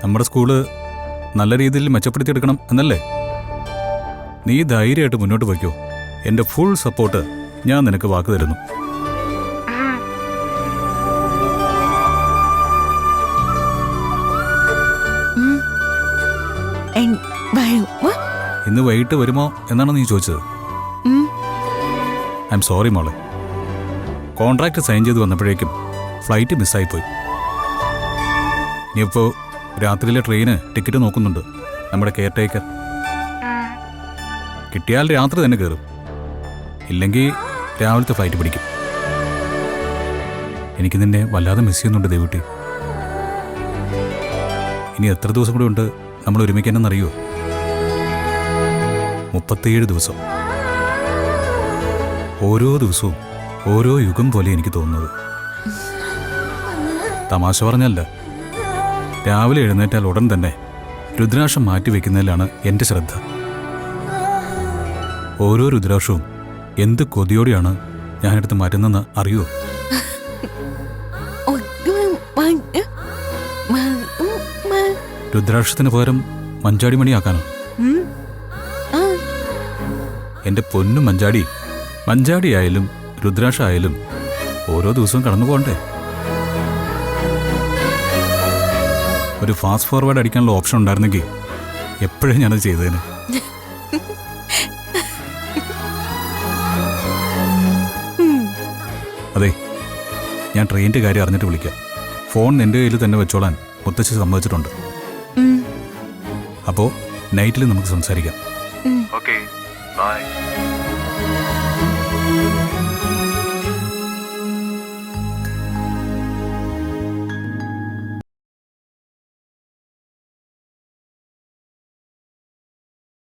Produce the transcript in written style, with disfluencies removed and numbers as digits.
നമ്മുടെ സ്കൂള് നല്ല രീതിയിൽ മെച്ചപ്പെടുത്തിയെടുക്കണം എന്നല്ലേ? നീ ധൈര്യമായിട്ട് മുന്നോട്ട് വയ്ക്കോ. എൻ്റെ ഫുൾ സപ്പോർട്ട് ഞാൻ നിനക്ക് വാക്ക് തരുന്നു. ഇന്ന് വൈകിട്ട് വരുമോ എന്നാണ് നീ ചോദിച്ചത്. ഐ എം സോറി മോളെ. കോൺട്രാക്ട് സൈൻ ചെയ്ത് വന്നപ്പോഴേക്കും ഫ്ലൈറ്റ് മിസ്സായിപ്പോയി. ഇനിയിപ്പോൾ രാത്രിയിലെ ട്രെയിന് ടിക്കറ്റ് നോക്കുന്നുണ്ട് നമ്മുടെ കെയർ ടേക്കർ. കിട്ടിയാൽ രാത്രി തന്നെ കയറും, ഇല്ലെങ്കിൽ രാവിലത്തെ ഫ്ലൈറ്റ് പിടിക്കും. എനിക്ക് നിന്നെ വല്ലാതെ മിസ് ചെയ്യുന്നുണ്ട് ദേവുട്ടി. ഇനി എത്ര ദിവസം കൂടി ഉണ്ട് നമ്മൾ ഒരുമിക്കാനെന്നറിയോ? 37 ദിവസം. ഓരോ ദിവസവും ഓരോ യുഗം പോലെ എനിക്ക് തോന്നുന്നത്. തമാശ പറഞ്ഞല്ല, രാവിലെ എഴുന്നേറ്റാൽ ഉടൻ തന്നെ രുദ്രാക്ഷം മാറ്റിവെക്കുന്നതിലാണ് എൻ്റെ ശ്രദ്ധ. ഓരോ രുദ്രാക്ഷവും എന്ത് കൊതിയോടെയാണ് ഞാനെടുത്ത് മാറ്റുന്നതെന്ന് അറിയോ? രുദ്രാക്ഷത്തിന് പകരം മഞ്ചാടിമണിയാക്കാനോ? എൻ്റെ പൊന്നും മഞ്ചാടി, മഞ്ചാടിയായാലും രുദ്രാക്ഷായാലും ഓരോ ദിവസവും കടന്നു പോകണ്ടേ? ഒരു ഫാസ്റ്റ് ഫോർവേഡ് അടിക്കാനുള്ള ഓപ്ഷൻ ഉണ്ടായിരുന്നെങ്കിൽ എപ്പോഴും ഞാനത് ചെയ്തേനെ. അതെ, ഞാൻ ട്രെയിനിൻ്റെ കാര്യം അറിഞ്ഞിട്ട് വിളിക്കാം. ഫോൺ നിന്റെ കയ്യിൽ തന്നെ വെച്ചോളാൻ മുത്തശ്ശി സമ്മതിച്ചിട്ടുണ്ട്. അപ്പോൾ നൈറ്റിൽ നമുക്ക് സംസാരിക്കാം. Okay, bye.